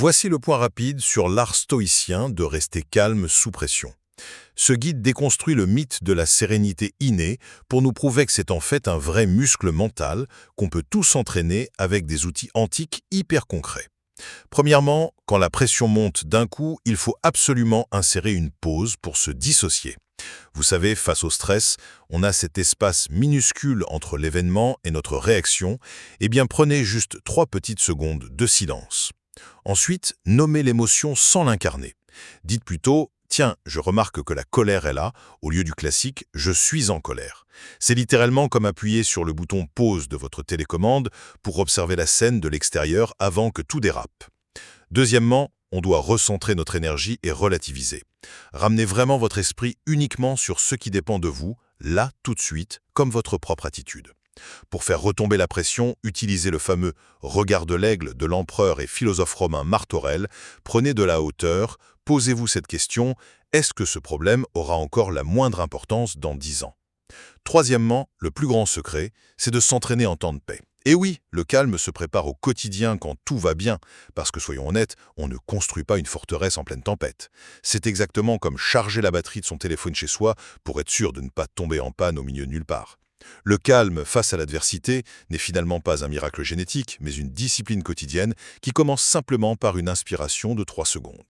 Voici le point rapide sur l'art stoïcien de rester calme sous pression. Ce guide déconstruit le mythe de la sérénité innée pour nous prouver que c'est en fait un vrai muscle mental qu'on peut tous entraîner avec des outils antiques hyper concrets. Premièrement, quand la pression monte d'un coup, il faut absolument insérer une pause pour se dissocier. Vous savez, face au stress, on a cet espace minuscule entre l'événement et notre réaction. Eh bien, prenez juste 3 petites secondes de silence. Ensuite, nommez l'émotion sans l'incarner. Dites plutôt « Tiens, je remarque que la colère est là » au lieu du classique « Je suis en colère ». C'est littéralement comme appuyer sur le bouton « Pause » de votre télécommande pour observer la scène de l'extérieur avant que tout dérape. Deuxièmement, on doit recentrer notre énergie et relativiser. Ramenez vraiment votre esprit uniquement sur ce qui dépend de vous, là, tout de suite, comme votre propre attitude. Pour faire retomber la pression, utilisez le fameux « regard de l'aigle » de l'empereur et philosophe romain Marc Aurèle. Prenez de la hauteur, posez-vous cette question, est-ce que ce problème aura encore la moindre importance dans 10 ans? Troisièmement, le plus grand secret, c'est de s'entraîner en temps de paix. Et oui, le calme se prépare au quotidien quand tout va bien, parce que soyons honnêtes, on ne construit pas une forteresse en pleine tempête. C'est exactement comme charger la batterie de son téléphone chez soi pour être sûr de ne pas tomber en panne au milieu de nulle part. Le calme face à l'adversité n'est finalement pas un miracle génétique, mais une discipline quotidienne qui commence simplement par une inspiration de 3 secondes.